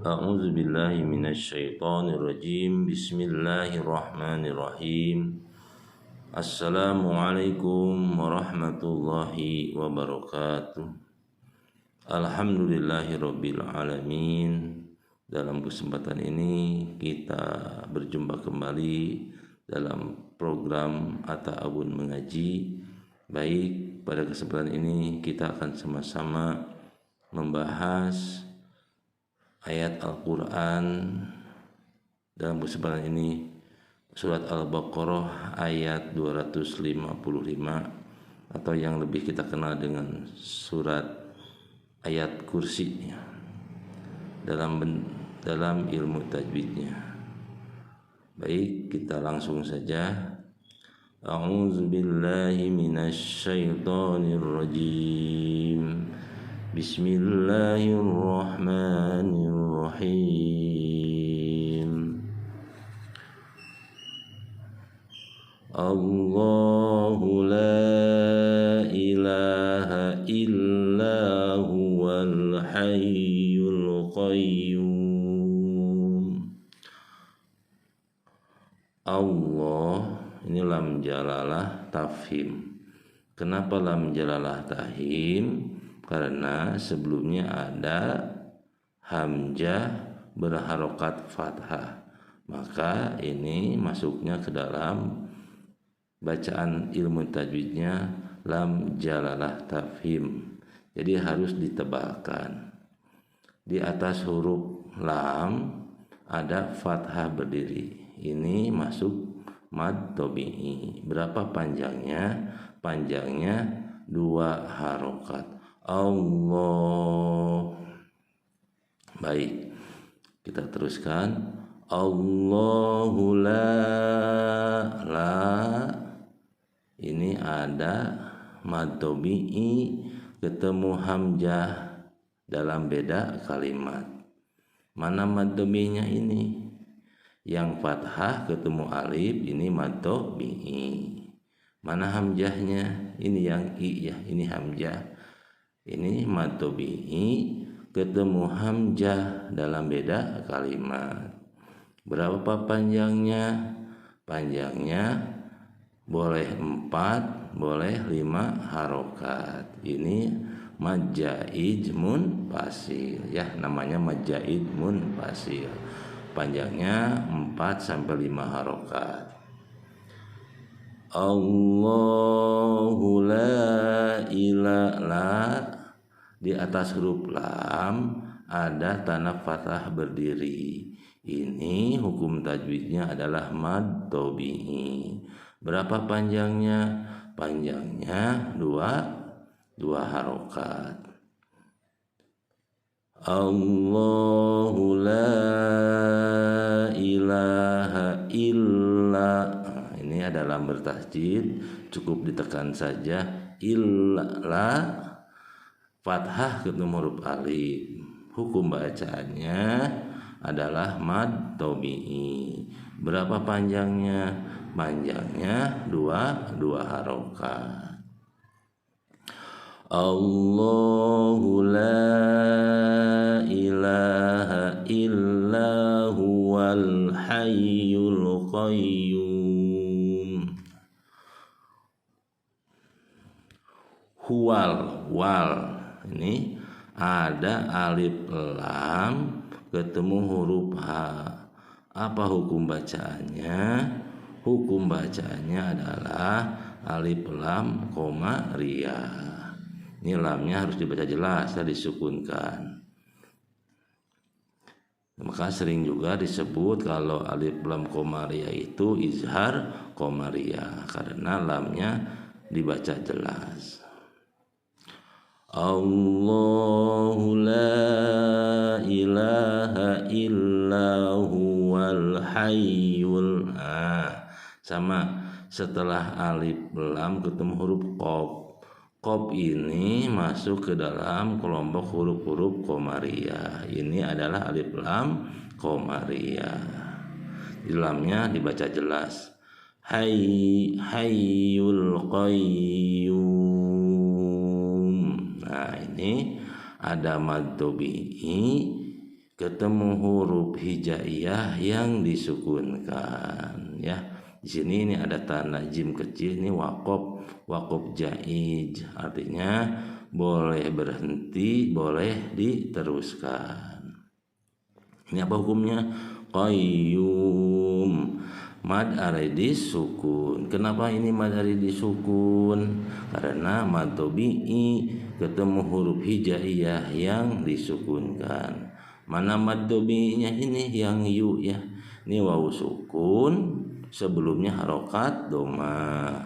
A'udzu billahi minasy syaithanir rajim. Bismillahirrahmanirrahim. Assalamualaikum warahmatullahi wabarakatuh. Alhamdulillahirabbil alamin. Dalam kesempatan ini kita berjumpa kembali dalam program At-Ta'awun Mengaji. Baik, pada kesempatan ini kita akan sama-sama membahas ayat Al-Quran. Dalam kesempatan ini surat Al-Baqarah ayat 255, atau yang lebih kita kenal dengan surat ayat kursi dalam ilmu tajwidnya. Baik, kita langsung saja. A'udzu billahi minasy syaithanir rajim. Bismillahirrahmanirrahim. Allahu la ilaha illa huwal hayyul qayyum. Allah, ini lam jalalah tafhim. Kenapa lam jalalah tafhim? Karena sebelumnya ada hamzah berharokat fathah, maka ini masuknya ke dalam bacaan ilmu tajwidnya lam jalalah tafhim. Jadi harus ditebalkan. Di atas huruf lam ada fathah berdiri, ini masuk mad tabi'i. Berapa panjangnya? Panjangnya 2 harokat. Allah. Baik, kita teruskan. Allahu la. Ini ada mad tabi'i ketemu hamzah dalam beda kalimat. Mana mad tabi'inya ini? Yang fathah ketemu alif, ini mad tabi'i. Mana hamzahnya? Ini yang i ya, ini hamzah. Ini mad tabi'i ketemu hamzah dalam beda kalimat. Berapa panjangnya? Panjangnya boleh 4, boleh 5 harokat. Ini mad jaid munfasil ya, namanya mad jaid munfasil. Panjangnya 4 sampai 5 harokat. Allahu la ilaha. Di atas huruf lam ada tanda fathah berdiri. Ini hukum tajwidnya adalah mad tabi'i. Berapa panjangnya? Panjangnya 2 harokat. Allahu la ilaha illa. Ini adalah bertasjid, cukup ditekan saja illa, fathah ketemu huruf alif. Hukum bacaannya adalah mad tabi'i. Berapa panjangnya? Panjangnya 2 harokat. Allahu la ilaha illa huwal hayyul qayyum. Huwal, wal. Ini ada alif lam ketemu huruf h. Apa hukum bacaannya? Hukum bacaannya adalah alif lam koma ria. Ini lamnya harus dibaca jelas dan disukunkan. Maka sering juga disebut kalau alif lam koma ria itu izhar koma ria, karena lamnya dibaca jelas. Allahu la ilaha illa huwal hayyul. Sama, setelah alif lam ketemu huruf qaf. Qaf ini masuk ke dalam kelompok huruf-huruf qamariyah. Ini adalah alif lam qamariyah. Di lamnya dibaca jelas. Hayyul qayyum. Nah, ini ada mad tabi'i ketemu huruf hijaiyah yang disukunkan ya. Di sini ini ada tanda jim kecil, ini wakof jaiz, artinya boleh berhenti, boleh diteruskan. Ini apa hukumnya? Qayyum, mad aridis sukun. Kenapa ini mad aridis sukun? Karena mad tabi'i ketemu huruf hijaiyah yang disukunkan. Mana mad tabi'inya ini yang yu ya. Ini wawu sukun, sebelumnya harokat doma.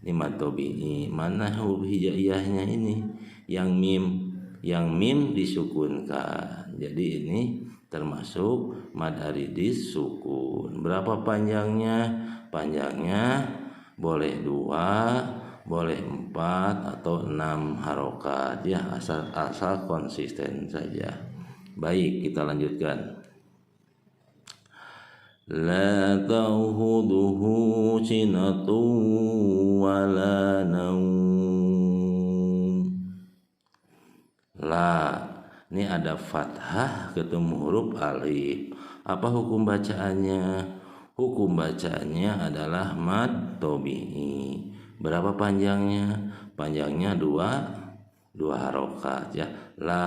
Ini mad tabi'i. Mana huruf hijaiyahnya ini? Yang mim disukunkan. Jadi ini termasuk mad aridis sukun. Berapa panjangnya? Panjangnya boleh 2, boleh 4 atau 6 harokat ya, asal konsisten saja. Baik, kita lanjutkan. La ta'khuduhu sinatun wala naum. La, ini ada fathah ketemu huruf alif. Apa hukum bacaannya? Hukum bacaannya adalah mad tabi'i. Berapa panjangnya? Panjangnya 2 harokat ya. La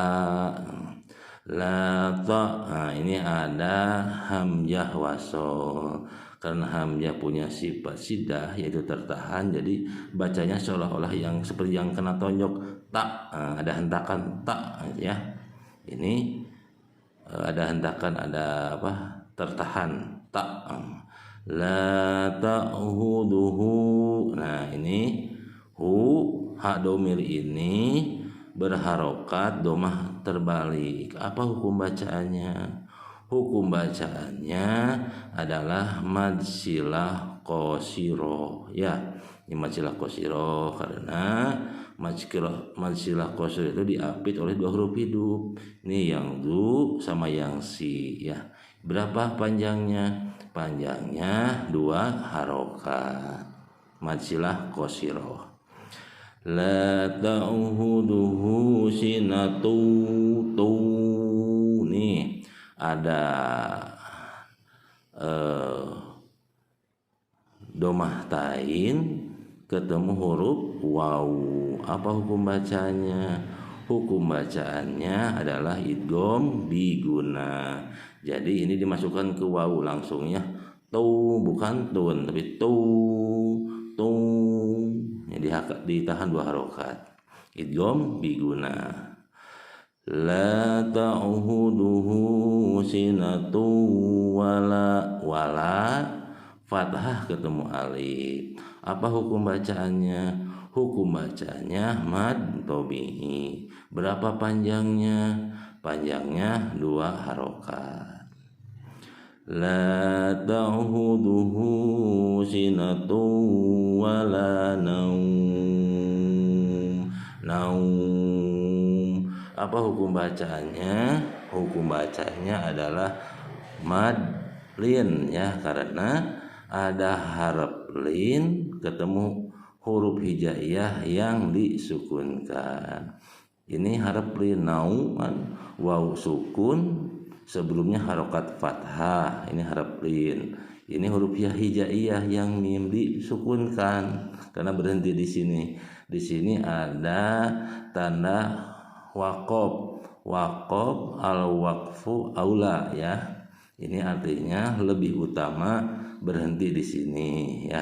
ta. Nah, ini ada hamzah wasol. Karena hamzah punya sifat sidah yaitu tertahan, jadi bacanya seolah-olah yang seperti yang kena tonjok tak. Ada hentakan tak ya. Ini ada hentakan, ada apa? Tertahan tak. La ta'khuduhu. Nah, ini hak domir ini berharokat domah terbalik. Apa hukum bacaannya? Hukum bacaannya adalah mad silah qasiro ya. Ini mad silah qasiro karena mad silah qasiro itu diapit oleh 2 huruf hidup. Ini yang du sama yang si ya. Berapa panjangnya? Panjangnya 2 harokat. Mad silah qasiro. La ta'khuduhu sinatu tu. Nih ada domah tain ketemu huruf wawu. Apa hukum bacanya? Hukum bacaannya adalah idgham biguna. Jadi ini dimasukkan ke wawu langsung ya. Tu bukan tun tapi tu. Jadi ditahan 2 harokat. Idgham biguna. La ta'khuduhu sinatu wala fathah ketemu alif. Apa hukum bacaannya? Hukum bacaannya mad tabi'i. Berapa panjangnya? Panjangnya 2 harokat. La ta'khuduhu sinatu wala naum. Apa hukum bacaannya? Hukum bacaannya adalah mad lin ya, karena ada harap lin ketemu huruf hijaiyah yang disukunkan. Ini harap lin nauman, waw sukun, sebelumnya harokat fathah. Ini harap lin. Ini huruf hijaiyah yang mim disukunkan karena berhenti di sini. Di sini ada tanda waqaf al-waqfu aula ya. Ini artinya lebih utama berhenti di sini ya.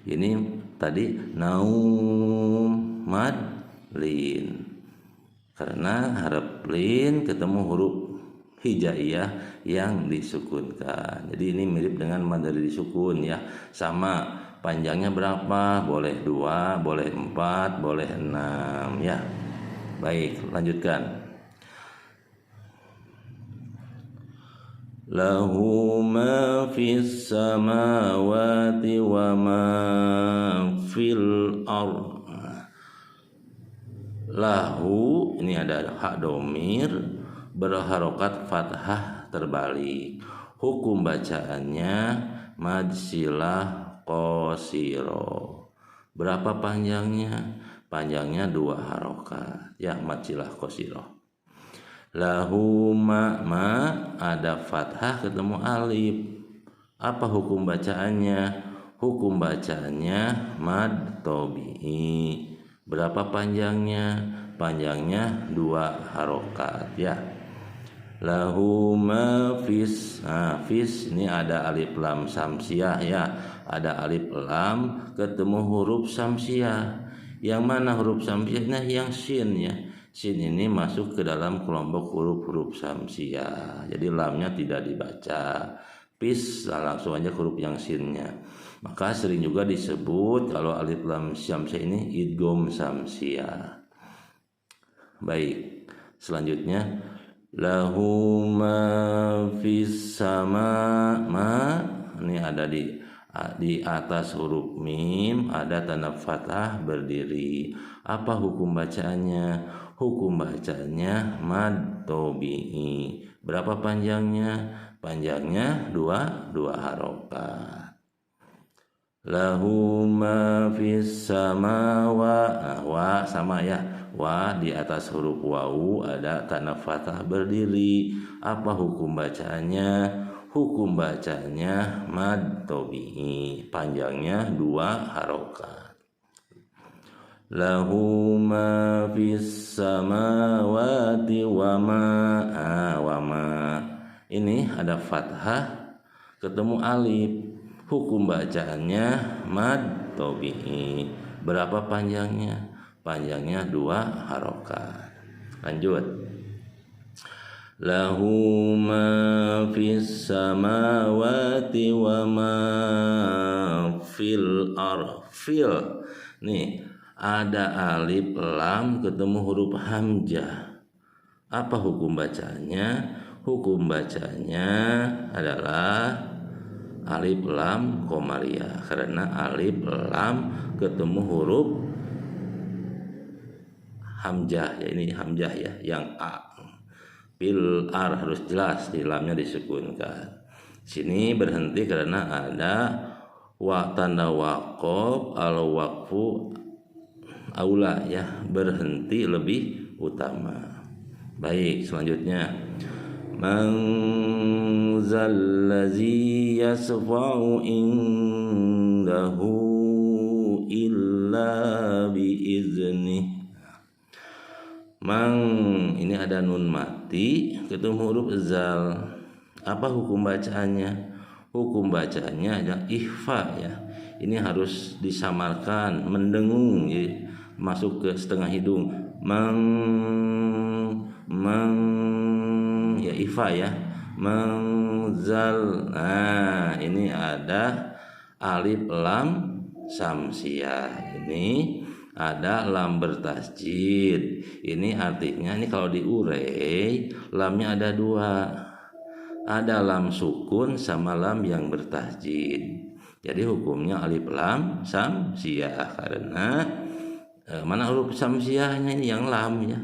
Ini tadi naum mad lin. Karena harap lin ketemu huruf hijaiyah yang disukunkan. Jadi ini mirip dengan mad aridis sukun ya. Sama panjangnya berapa? Boleh 2, boleh 4, boleh 6 ya. Baik, lanjutkan. Lahu ma fis samawati wa ma fil ardh. Lahu, ini ada hak domir berharokat fathah terbalik. Hukum bacaannya mad silah qasiro. Berapa panjangnya? Panjangnya 2 harokat ya, mad silah qasiro. lahu ma ada fathah ketemu alif. Apa hukum bacaannya? Hukum bacaannya mad tabi'i. Berapa panjangnya? Panjangnya 2 harokat ya. Lahu ma fis. Nah, fis ini ada alif lam samsiah ya. Ada alif lam ketemu huruf samsiah. Yang mana huruf samsiahnya? Yang sin ya. Sin ini masuk ke dalam kelompok huruf-huruf samsiah. Jadi lamnya tidak dibaca. Fis langsung aja huruf yang sinnya. Maka sering juga disebut kalau alif lam samsiah ini idgham samsiah. Baik. Selanjutnya lahu ma fis sama ma ini ada di atas huruf mim ada tanda fathah berdiri. Apa hukum bacaannya? Hukum bacaannya mad tabi'i. Berapa panjangnya? Panjangnya 2 harokat. Lahu ma fis samawati. Nah, wa sama ya. Wa di atas huruf wawu ada tanda fathah berdiri. Apa hukum bacaannya? Hukum bacanya mad tabi'i. Panjangnya 2 harokat. Lahu ma fis samawati wa ma. Ini ada fathah ketemu alif. Hukum bacaannya mad tabi'i. Berapa panjangnya? Panjangnya 2 harokat. Lanjut. Lahu ma fis samawati wa ma fil arfil. Nih ada alif lam ketemu huruf hamzah. Apa hukum bacanya? Hukum bacanya adalah alif lam komariah. Karena alif lam ketemu huruf hamzah ya, ini hamzah ya, yang a. Bil ar harus jelas di lamnya disukunkan. Sini berhenti karena ada tanda waqaf, al waqfu aula ya, berhenti lebih utama. Baik, selanjutnya man zallazi yasfa'u indahu illa biiznih. Mang ini ada nun mati ketemu huruf zal. Apa hukum bacaannya? Hukum bacaannya adalah ikhfa ya. Ini harus disamarkan, mendengung ya, masuk ke setengah hidung. Mang ya ikhfa ya. Mang zal. Nah, ini ada alif lam samsiah. Ini ada lam bertasjid. Ini artinya ini kalau diurai lamnya ada 2. Ada lam sukun sama lam yang bertasjid. Jadi hukumnya alif lam samsiah karena mana huruf samsiahnya ini yang lam ya.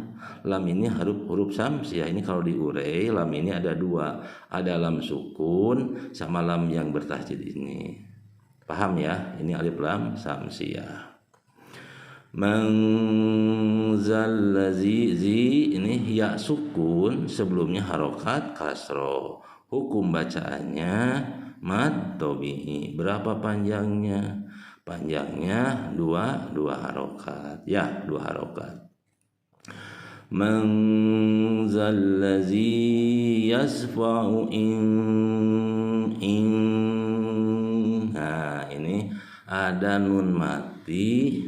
Lam ini huruf samsiah. Ini kalau diurai lam ini ada 2. Ada lam sukun sama lam yang bertasjid ini. Paham ya? Ini alif lam samsiah. Man zallazi ini ya sukun sebelumnya harokat kasro. Hukum bacaannya mad tabi'i. Berapa panjangnya? Panjangnya 2 harokat ya, 2 harokat. Man zallazi yasfa'u in. Nah ini ada nun mati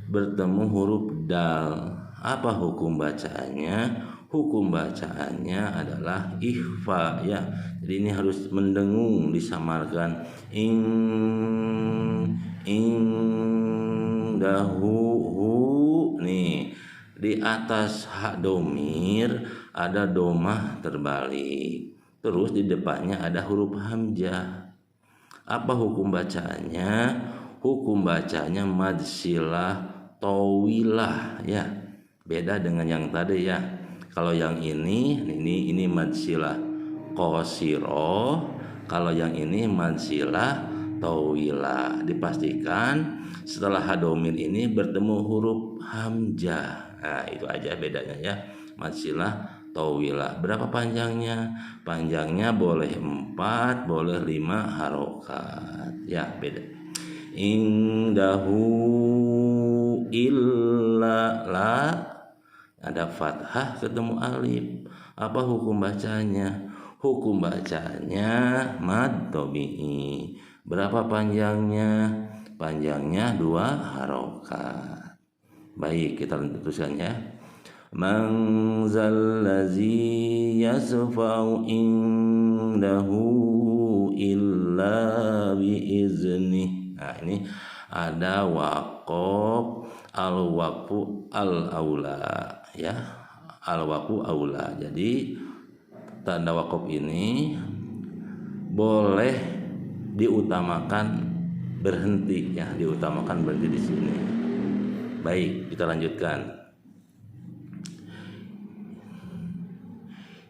bertemu huruf dal. Apa hukum bacaannya? Hukum bacaannya adalah ikhfa ya. Jadi ini harus mendengung, disamarkan. Dahu nih di atas hak domir ada domah terbalik. Terus di depannya ada huruf hamzah. Apa hukum bacaannya? Hukum bacanya mad silah tawilah ya. Beda dengan yang tadi ya. Kalau yang ini mad silah qasiro. Kalau yang ini mad silah tawilah. Dipastikan setelah hadomir ini bertemu huruf hamzah. Nah, itu aja bedanya ya. Mad silah tawilah. Berapa panjangnya? Panjangnya boleh 4, boleh 5 harokat. Ya, beda. Indahu illa la, ada fathah ketemu alif. Apa hukum bacanya? Hukum bacanya mad tabi'i. Berapa panjangnya? Panjangnya 2 harokat. Baik, kita teruskan ya. Man zallazi yasfa'u indahu illa biiznih. Nah, ini ada waqaf, al-waqfu al-aula ya. Al-waqfu aula. Jadi tanda waqaf ini boleh diutamakan berhenti ya, diutamakan berhenti di sini. Baik, kita lanjutkan.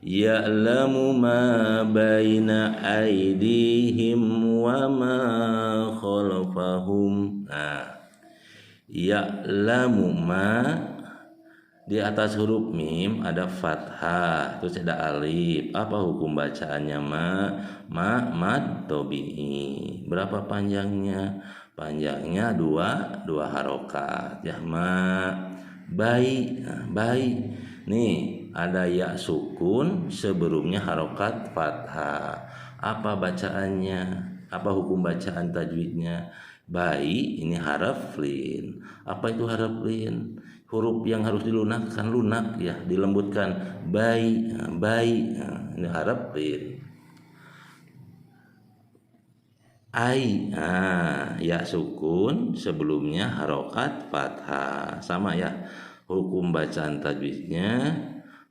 Ya'lamu ma baina aydihim wa ma khalfahum. Nah, ya'lamu ma, di atas huruf mim ada fathah, terus ada alif. Apa hukum bacaannya? Mad tabi'i. Berapa panjangnya? Panjangnya 2 harokat ya. Baik. Nah, baik. Nih ada ya sukun, sebelumnya harokat fathah. Apa bacaannya? Apa hukum bacaan tajwidnya? Baik, ini haraf lin. Apa itu haraf lin? Huruf yang harus dilunakkan, lunak ya, dilembutkan. Baik. Nah, ini haraf lin. Ya sukun, sebelumnya harokat fathah. Sama ya, hukum bacaan tajwidnya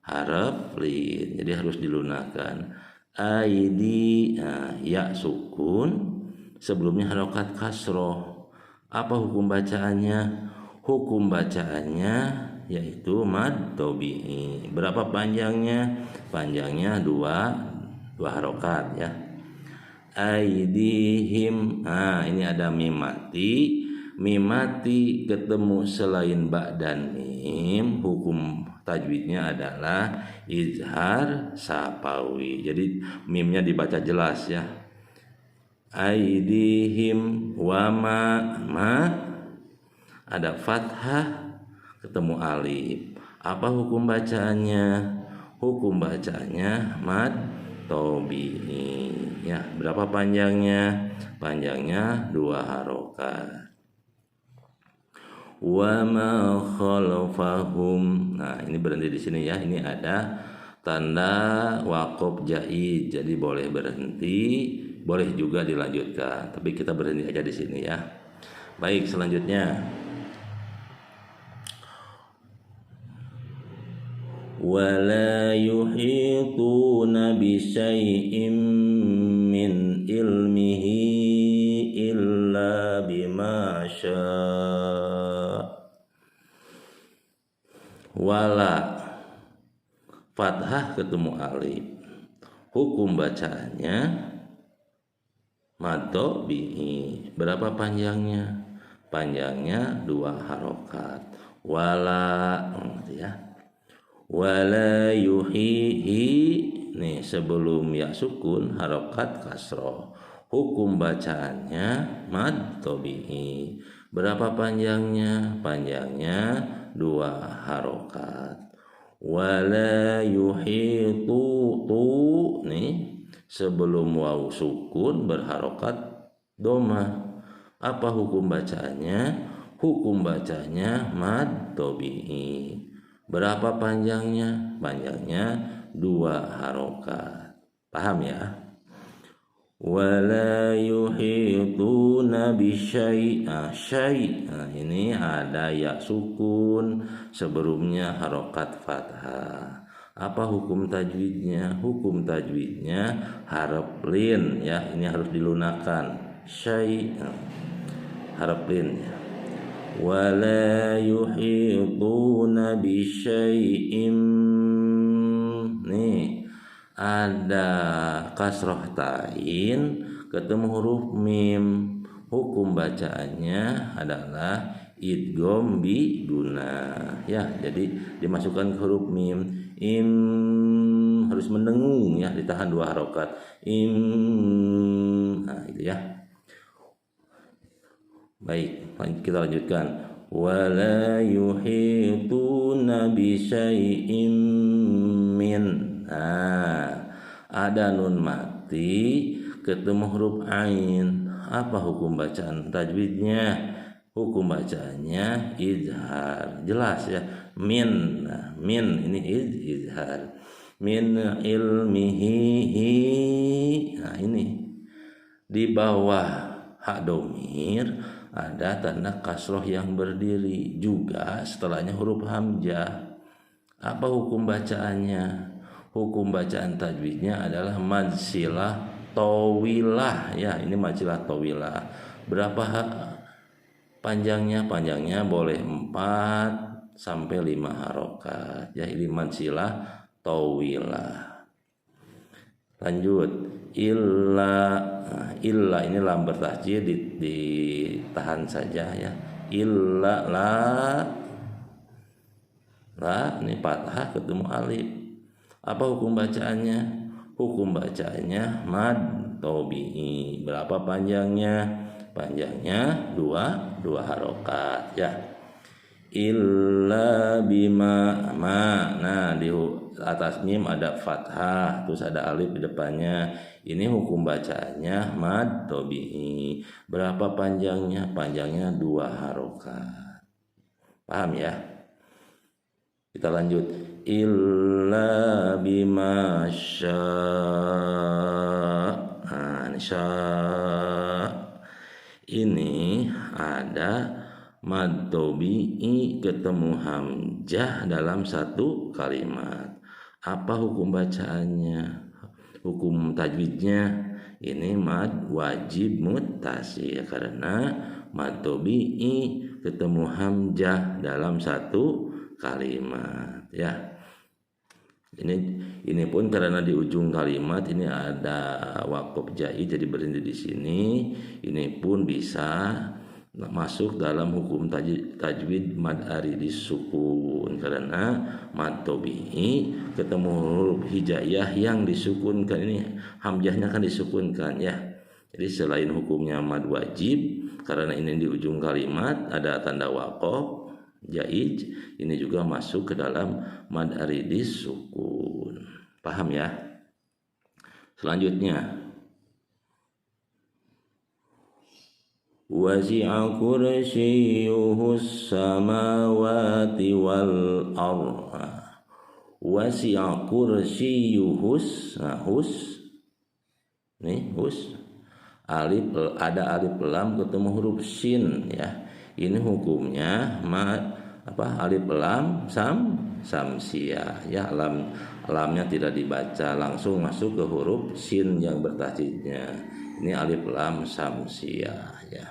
haraf lin, jadi harus dilunakkan. Aidi, ya sukun, sebelumnya harokat kasroh. Apa hukum bacaannya? Hukum bacaannya yaitu mad tabi'i. Berapa panjangnya? Panjangnya 2 harokat ya. Aidihim. Ini ada mim mati. Mim mati ketemu selain ba dan mim, hukum tajwidnya adalah izhar sapawi. Jadi mimnya dibaca jelas ya. Aidihim wa ma ada fathah ketemu alif. Apa hukum bacaannya? Hukum bacaannya mad tabi'i ya. Berapa panjangnya? Panjangnya 2 harokat. Wa ma khalfahum. Nah, ini berhenti di sini ya. Ini ada tanda waqaf jaid. Jadi boleh berhenti, boleh juga dilanjutkan. Tapi kita berhenti aja di sini ya. Baik, selanjutnya. Wala yuhituna bisyai'im min ilmihi illa bima syaa. Wala fathah ketemu alif. Hukum bacaannya mad tabi'i. Berapa panjangnya? Panjangnya 2 harokat. Wala ya. Wala yuhihi, nih sebelum ya sukun harokat kasroh. Hukum bacaannya mad tabi'i. Berapa panjangnya? Panjangnya 2 harokat. Wala yuhitu, nih sebelum waw sukun berharokat doma. Apa hukum bacaannya? Hukum bacanya mad tabi'i. Berapa panjangnya? Panjangnya 2 harokat. Paham ya? Wala yuhituna bisyai'. Ini ada ya sukun, sebelumnya harokat fathah. Apa hukum tajwidnya? Hukum tajwidnya haraf lin ya. Ini harus dilunakkan. Syai', haraf lin ya. Wala yuhituna bisyai'im. Nih ada kasroh tain ketemu huruf mim. Hukum bacaannya adalah idgham bi guna ya. Jadi dimasukkan ke huruf mim. harus mendengung ya, ditahan 2 harokat. Nah itu ya. Baik, kita lanjutkan. Wala yuhituna bi syai'im min. Nah, ada nun mati ketemu huruf ain. Apa hukum bacaan tajwidnya? Hukum bacaannya izhar. Jelas ya. Min. Nah, min ini izhar. Min ilmihi. Nah, ini di bawah hak domir ada tanda kasroh yang berdiri, juga setelahnya huruf hamzah. Apa hukum bacaannya? Hukum bacaan tajwidnya adalah madsilah tawilah ya, ini madsilah tawilah. Berapa panjangnya? Panjangnya boleh 4 sampai 5 harokat ya, ini madsilah tawilah. Lanjut, illa. Nah, illa ini lam bertasjid ditahan saja ya. Illa la ini fathah ketemu alif. Apa hukum bacaannya? Hukum bacaannya mad tabi'i. Berapa panjangnya? Panjangnya 2 harokat ya. Illa bima ma. Nah, di atas mim ada fathah, terus ada alif di depannya. Ini hukum bacaannya mad tabi'i. Berapa panjangnya? Panjangnya 2 harokat. Paham ya? Kita lanjut. Illa bima sya'. Nah, sya' ini ada mad tabi'i ketemu hamzah dalam satu kalimat. Apa hukum bacaannya? Hukum tajwidnya ini mad wajib muttasil, karena mad tabi'i ketemu hamzah dalam satu kalimat ya. Ini pun karena di ujung kalimat ini ada waqf jai, jadi berhenti di sini. Ini pun bisa masuk dalam hukum tajwid mad aridis sukun, karena mad tabi'i ketemu huruf hijaiyah yang disukunkan, ini hamzahnya kan disukunkan ya. Jadi selain hukumnya mad wajib, karena ini di ujung kalimat ada tanda waqf jaiz, ini juga masuk ke dalam mad aridis sukun. Paham ya? Selanjutnya, wasi'a kursiyyuhus samawati wal ardh. Wasi'a kursiyyuhus. Nah, hus. Nih, hus. Alif, ada alif lam ketemu huruf sin ya. Ini hukumnya alif lam samsiah ya. Lamnya tidak dibaca, langsung masuk ke huruf sin yang bertasydidnya. Ini alif lam samsiah ya.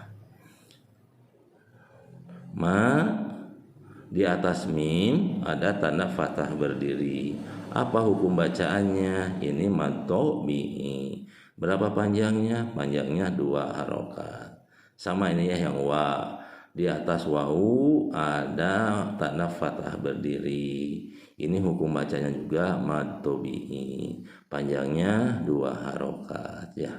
Di atas mim ada tanda fathah berdiri. Apa hukum bacaannya? Ini mad tabi'i. Berapa panjangnya? Panjangnya 2 harokat. Sama ini ya yang wa. Di atas wau ada tanda fathah berdiri. Ini hukum bacanya juga mad tabi'i. Panjangnya 2 harokat ya.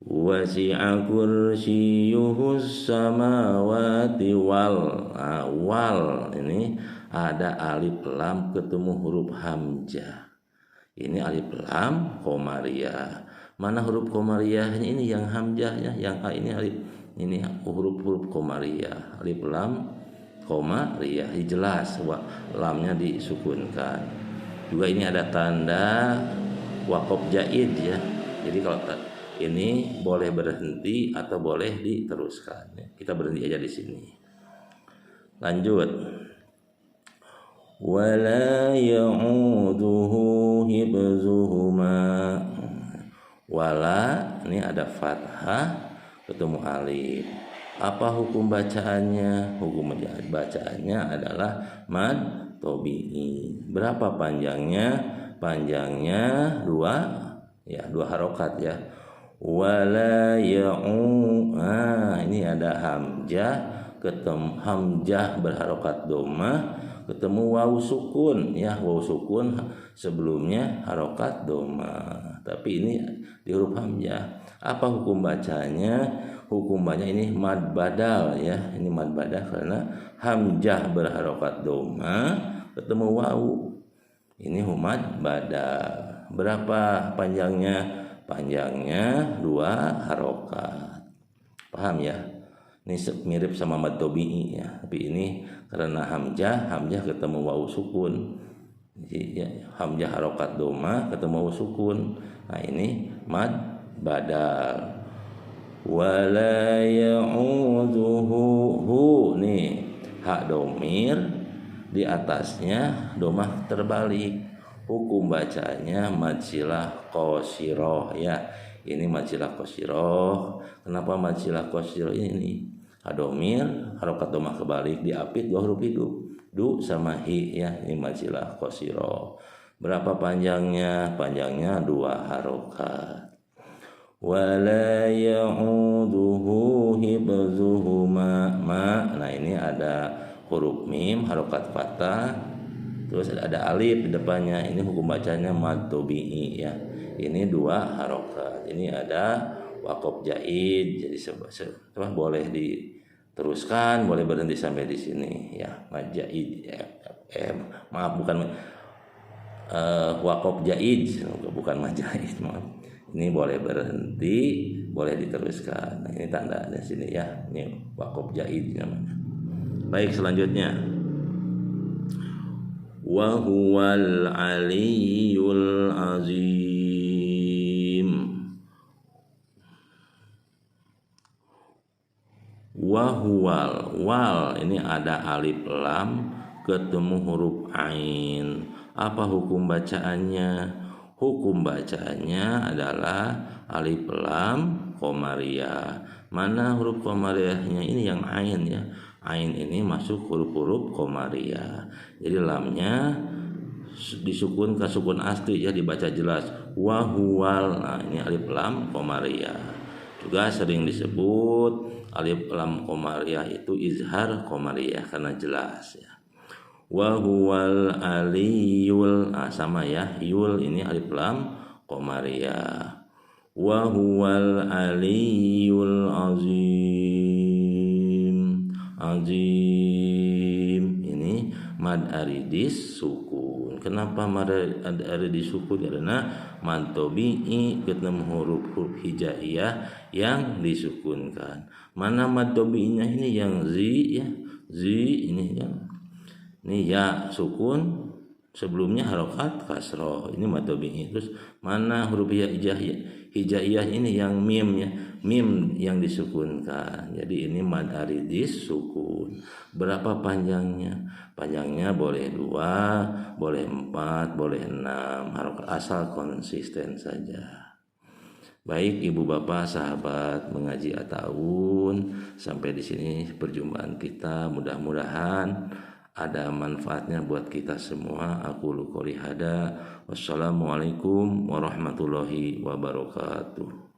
Wasi'a kursiyyuhus samawati wal. Wal ini ada alif lam ketemu huruf hamzah. Ini alif lam qamariyah. Mana huruf qamariyah ini yang hamzah ya, yang ini alif, ini huruf qamariyah. Alif lam qamariyah jelas lamnya disukunkan. Juga ini ada tanda waqf jaiz ya. Jadi kalau ini boleh berhenti atau boleh diteruskan. Kita berhenti aja di sini. Lanjut. Wala ya'uduhu hibzuhuma. Wala ini ada fathah ketemu alif. Apa hukum bacaannya? Hukum bacaannya adalah mad tabi'i. Berapa panjangnya? Panjangnya 2 harokat ya. Wala ya'u. Ini ada hamzah ketemu hamzah berharokat dhammah ketemu wawu sukun ya, wawu sukun sebelumnya harokat doma, tapi ini di huruf hamzah. Apa hukum bacanya? Hukum baca ini mad badal ya, ini mad badal karena hamzah berharokat doma ketemu wawu, ini mad badal. Berapa panjangnya? Panjangnya 2 harokat. Paham ya? Ini mirip sama mad tabi'i ya, tapi ini karena hamzah ketemu wawu sukun. Jadi ya, hamzah harokat doma ketemu wawu sukun. Nah, ini mad badal. Wala ya'udzuhu, hu nih hak domir, di atasnya domah terbalik. Hukum bacanya madzilah qasiroh ya. Ini madzilah qasiroh. Kenapa madzilah qasiroh ini? Hadomir harokat domah kebalik, diapit 2 huruf hidup, du sama hi ya. Ini madzilah qasiroh. Berapa panjangnya? Panjangnya 2 harokat. Wala ya'uduhu hibzuhuma ma. Nah, ini ada huruf mim harokat fathah, terus ada alif di depannya. Ini hukum bacanya mad tabi'i ya. Ini 2 harokat. Ini ada waqaf jaid. Jadi boleh diteruskan, boleh berhenti sampai di sini ya. Mad jaid ya. Maaf, bukan waqaf jaid, bukan mad jaid, maaf. Ini boleh berhenti, boleh diteruskan. Nah, ini tanda di sini ya. Ini waqaf jaid namanya. Baik, selanjutnya. Wa huwal aliyyul azim. Wa huwal, wal ini ada alif lam ketemu huruf ain. Apa hukum bacaannya? Hukum bacaannya adalah alif lam qamariyah. Mana huruf qamariyahnya? Ini yang ain ya. Ain ini masuk huruf-huruf qamariyah. Jadi lamnya disukun ke sukun asli ya, dibaca jelas. Wa huwal. Nah, ini alif lam qamariyah. Juga sering disebut alif lam qamariyah itu izhar qamariyah karena jelas ya. Wa huwal aliyul, sama ya, yul ini alif lam qamariyah. Wa huwal aliyul azim. Azim ini mad aridis sukun. Kenapa mad aridis sukun? Karena mad tabi'i ketemu huruf hijaiyah yang disukunkan. Mana mad tabi'inya? Ini yang zi ya. Zi ini yang ini ya sukun, sebelumnya harokat kasroh, ini mad tabi'i. Terus mana huruf hijaiyah ini yang mim ya, mim yang disukunkan. Jadi ini mad aridis sukun. Berapa panjangnya? Panjangnya boleh 2, boleh 4, boleh 6, harokat asal konsisten saja. Baik ibu bapak sahabat mengaji Ataun, sampai di sini perjumpaan kita. Mudah-mudahan ada manfaatnya buat kita semua. Aku qouli hada. Wassalamualaikum warahmatullahi wabarakatuh.